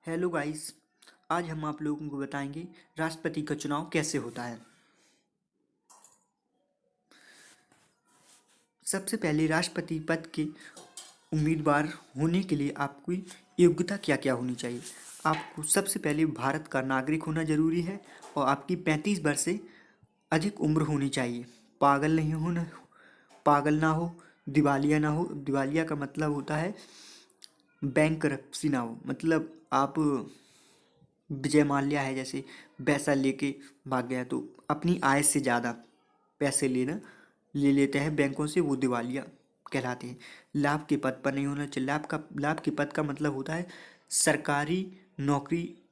Hello guys. आज हम आप लोगों को बताएंगे राष्ट्रपति का चुनाव कैसे होता है। सबसे पहले राष्ट्रपति पद के उम्मीदवार होने के लिए आपकी योग्यता क्या क्या होनी चाहिए। आपको सबसे पहले भारत का नागरिक होना जरूरी है और आपकी 35 वर्ष से अधिक उम्र होनी चाहिए। पागल नहीं होना, पागल ना हो, दिवालिया ना हो। दिवालिया का मतलब होता है बैंक करप्सी ना हो, मतलब आप विजय माल्या है जैसे पैसा लेके भाग गया तो अपनी आय से ज़्यादा पैसे ले लेते हैं बैंकों से, वो दिवालिया कहलाते हैं। लाभ के पद पर नहीं होना चाहिए। लाभ के पद का मतलब होता है सरकारी नौकरी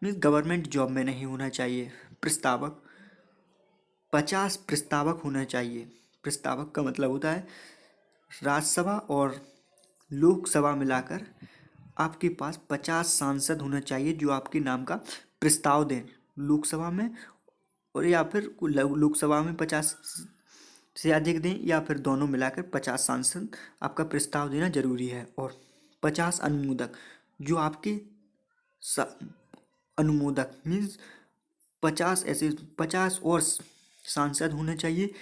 में, गवर्नमेंट जॉब में नहीं होना चाहिए। प्रस्तावक 50 प्रस्तावक होना चाहिए। प्रस्तावक का मतलब होता है राज्यसभा और लोकसभा मिलाकर आपके पास 50 सांसद होना चाहिए जो आपके नाम का प्रस्ताव दें लोकसभा में, और या फिर लोकसभा में 50 से अधिक दें या फिर दोनों मिलाकर 50 सांसद आपका प्रस्ताव देना जरूरी है। और 50 अनुमोदक जो आपके सा- अनुमोदक मीन्स 50 और सांसद होने चाहिए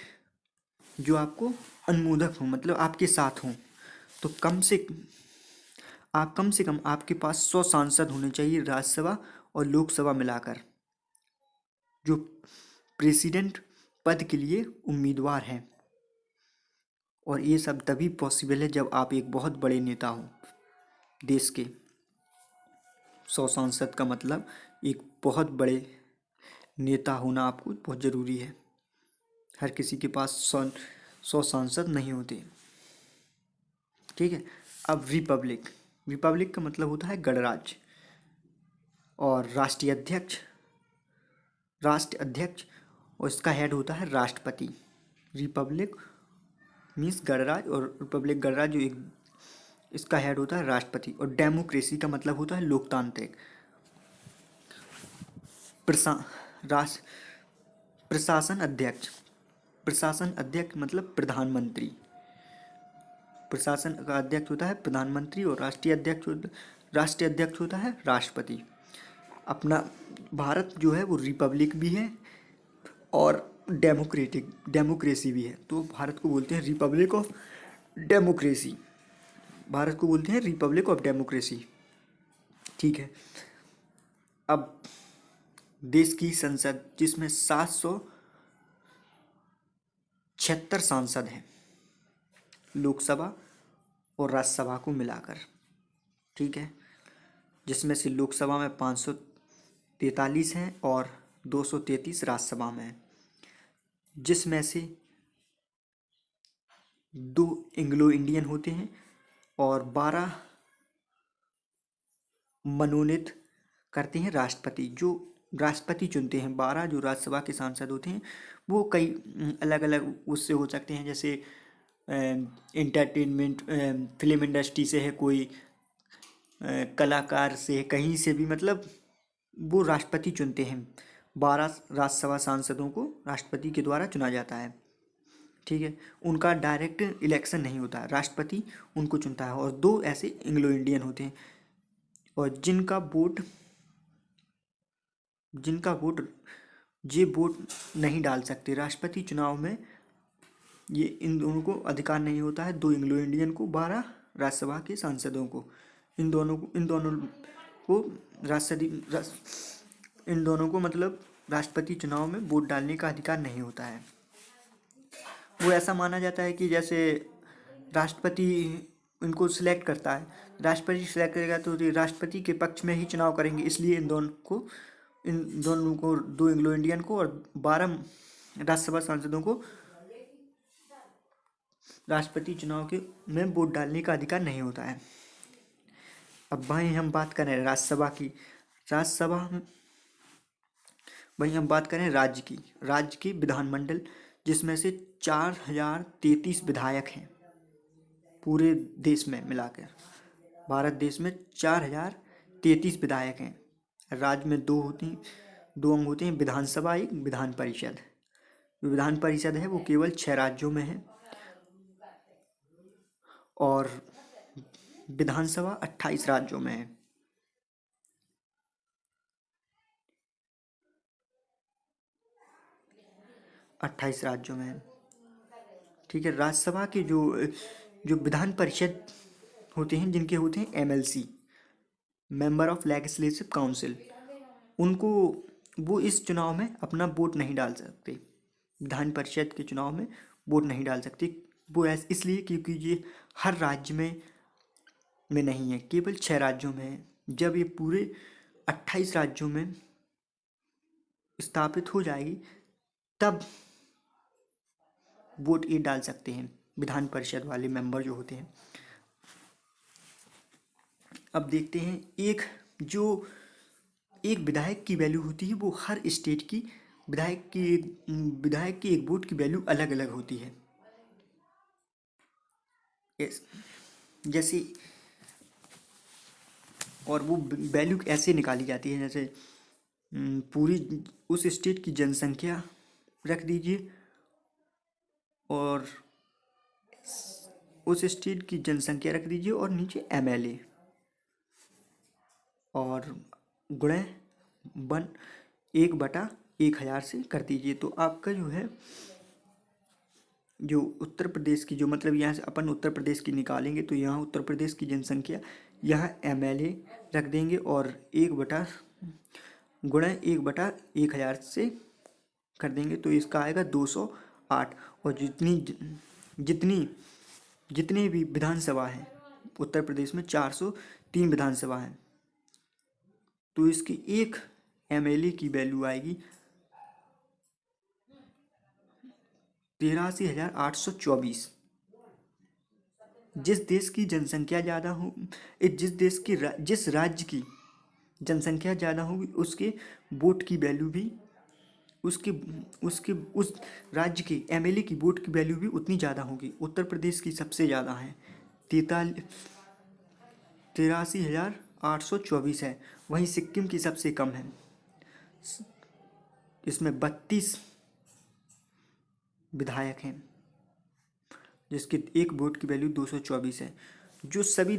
जो आपको अनुमोदक हों, मतलब आपके साथ हों। तो कम से कम आपके पास 100 सांसद होने चाहिए राज्यसभा और लोकसभा मिलाकर, जो प्रेसिडेंट पद के लिए उम्मीदवार हैं। और ये सब तभी पॉसिबल है जब आप एक बहुत बड़े नेता हो देश के। 100 सांसद का मतलब एक बहुत बड़े नेता होना आपको बहुत ज़रूरी है। हर किसी के पास 100 सांसद नहीं होते। ठीक है। अब रिपब्लिक, रिपब्लिक का मतलब होता है गणराज्य। और राष्ट्र अध्यक्ष और इसका हेड होता है राष्ट्रपति। रिपब्लिक मीन्स गणराज्य और रिपब्लिक गणराज्य, जो एक इसका हेड होता है राष्ट्रपति। और डेमोक्रेसी का मतलब होता है लोकतांत्रिक। प्रशा राष्ट्र प्रशासन अध्यक्ष मतलब प्रधानमंत्री। प्रशासन का अध्यक्ष होता है प्रधानमंत्री और राष्ट्रीय अध्यक्ष होता है राष्ट्रपति। अपना भारत जो है वो रिपब्लिक भी है और डेमोक्रेसी भी है, तो भारत को बोलते हैं रिपब्लिक ऑफ डेमोक्रेसी। भारत को बोलते हैं रिपब्लिक ऑफ डेमोक्रेसी। ठीक है। अब देश की संसद जिसमें 776 सांसद हैं लोकसभा और राज्यसभा को मिलाकर। ठीक है। जिसमें से लोकसभा में 543 हैं और 233 राज्यसभा में हैं। जिसमें से 2 एंग्लो इंडियन होते हैं और 12 मनोनीत करते हैं राष्ट्रपति, जो राष्ट्रपति चुनते हैं। 12 जो राज्यसभा के सांसद होते हैं वो कई अलग अलग उससे हो सकते हैं, जैसे इंटरटेनमेंट फिल्म इंडस्ट्री से है कोई, कलाकार से, कहीं से भी, मतलब वो राष्ट्रपति चुनते हैं। 12 राज्यसभा सांसदों को राष्ट्रपति के द्वारा चुना जाता है। ठीक है। उनका डायरेक्ट इलेक्शन नहीं होता, राष्ट्रपति उनको चुनता है। और 2 ऐसे एंग्लो इंडियन होते हैं और जिनका वोट ये वोट नहीं डाल सकते राष्ट्रपति चुनाव में। ये इन दोनों को अधिकार नहीं होता है, 2 एंग्लो इंडियन को, 12 राज्यसभा के सांसदों को। इन दोनों को राष्ट्रपति इन दोनों को मतलब राष्ट्रपति चुनाव में वोट डालने का अधिकार नहीं होता है। वो ऐसा माना जाता है कि जैसे राष्ट्रपति इनको सिलेक्ट करता है, राष्ट्रपति सिलेक्ट करेगा तो ये राष्ट्रपति के पक्ष में ही चुनाव करेंगे, इसलिए इन दोनों को 2 एंग्लो इंडियन को और 12 राज्यसभा सांसदों को राष्ट्रपति चुनाव के में वोट डालने का अधिकार नहीं होता है। अब वहीं हम बात करें राज्यसभा की। राज्यसभा में वहीं हम बात करें राज्य की विधानमंडल, जिसमें से 4033 विधायक हैं पूरे देश में मिलाकर। भारत देश में 4033 विधायक हैं। राज्य में दो अंग होते हैं, विधानसभा एक विधान परिषद। जो विधान परिषद है वो केवल 6 राज्यों में है और विधानसभा 28 राज्यों में है। 28 राज्यों में है। ठीक है, राज्यसभा के जो जो विधान परिषद होते हैं, जिनके होते हैं MLC, member of legislative council, उनको वो इस चुनाव में अपना वोट नहीं डाल सकते। विधान परिषद के चुनाव में वोट नहीं डाल सकते। वो इसलिए क्योंकि ये हर राज्य में नहीं है, केवल 6 राज्यों में है। जब ये पूरे 28 राज्यों में स्थापित हो जाएगी तब वोट ये डाल सकते हैं विधान परिषद वाले मेंबर जो होते हैं। अब देखते हैं एक विधायक की वैल्यू होती है, वो हर स्टेट की विधायक की एक वोट की वैल्यू अलग अलग होती है। जैसे और वो वैल्यू ऐसे निकाली जाती है, जैसे पूरी उस स्टेट की जनसंख्या रख दीजिए और उस स्टेट की जनसंख्या रख दीजिए और नीचे एमएलए और गुणे 1/1000 से कर दीजिए। तो आपका जो है जो उत्तर प्रदेश की, जो मतलब यहाँ से अपन उत्तर प्रदेश की निकालेंगे तो यहाँ उत्तर प्रदेश की जनसंख्या, यहाँ एमएलए रख देंगे और 1/1000 से कर देंगे तो इसका आएगा 208। और जितनी जितने भी विधानसभा हैं उत्तर प्रदेश में 403 विधानसभा हैं, तो इसकी एक एमएलए की वैल्यू आएगी 83,824। जिस देश की जनसंख्या ज़्यादा हो, जिस राज्य की जनसंख्या ज़्यादा होगी उसके वोट की वैल्यू भी, उसके उसके उस राज्य के एमएलए की वोट की वैल्यू भी उतनी ज़्यादा होगी। उत्तर प्रदेश की सबसे ज़्यादा है, 83,824 है। वहीं सिक्किम की सबसे कम है, इसमें 32 विधायक हैं जिसके एक वोट की वैल्यू 224 है। जो सभी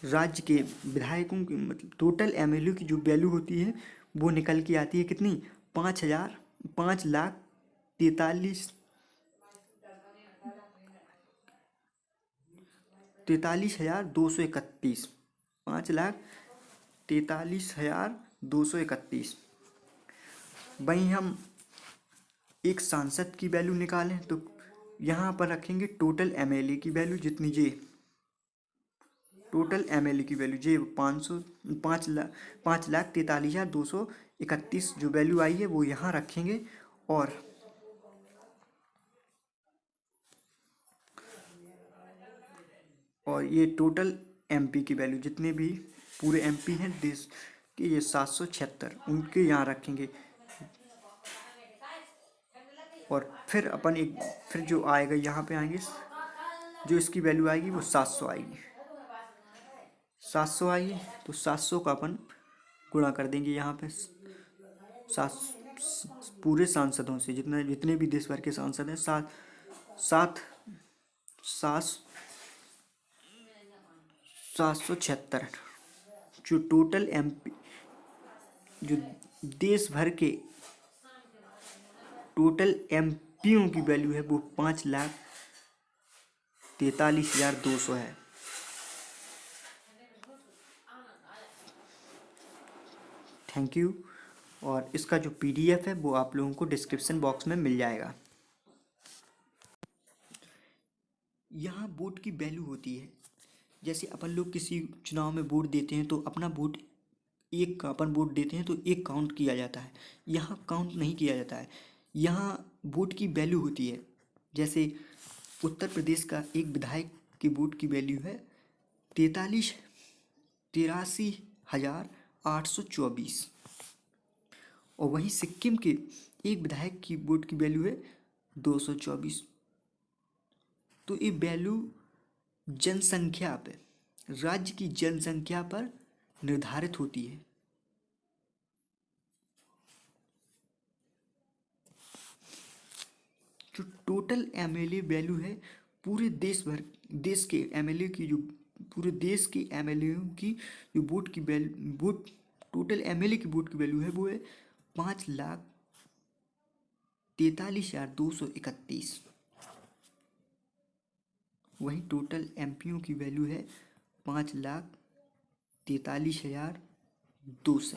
राज्य के विधायकों की मतलब टोटल एमएलए की जो वैल्यू होती है वो निकल के आती है कितनी, 5,43,231, 5,43,231। वहीं हम एक सांसद की वैल्यू निकालें तो यहाँ पर रखेंगे टोटल एमएलए की वैल्यू, जितनी जे टोटल एमएलए की वैल्यू जे 5,43,231 जो वैल्यू आई है वो यहाँ रखेंगे। और ये टोटल एमपी की वैल्यू, जितने भी पूरे एमपी हैं देश के, ये 776 उनके यहाँ रखेंगे। और फिर फिर जो आएगा यहाँ पे आएंगे, जो इसकी वैल्यू आएगी वो 700 आएगी। 700 आएगी तो 700 का अपन गुणा कर देंगे यहाँ पे पूरे सांसदों से, जितने भी देश भर के सांसद हैं, 776। जो टोटल एमपी, जो देश भर के टोटल एमपीओ की वैल्यू है वो 5,43,200 है। Thank you. और इसका जो पीडीएफ है वो आप लोगों को डिस्क्रिप्शन बॉक्स में मिल जाएगा। यहाँ वोट की वैल्यू होती है, जैसे अपन लोग किसी चुनाव में वोट देते हैं तो अपना वोट अपन वोट देते हैं तो एक काउंट किया जाता है। यहाँ काउंट नहीं किया जाता है, यहाँ वोट की वैल्यू होती है। जैसे उत्तर प्रदेश का एक विधायक की वोट की वैल्यू है 83,824 और वहीं सिक्किम के एक विधायक की वोट की वैल्यू है 224। तो ये वैल्यू जनसंख्या पे, राज्य की जनसंख्या पर निर्धारित होती है। जो टोटल एमएलए वैल्यू है पूरे देश के एमएलए की, जो पूरे देश के एमएलए की जो टोटल एमएलए की वोट की वैल्यू है वो है 5,43,200। 43,231। वही टोटल एमपीओ की वैल्यू है 5,43,200।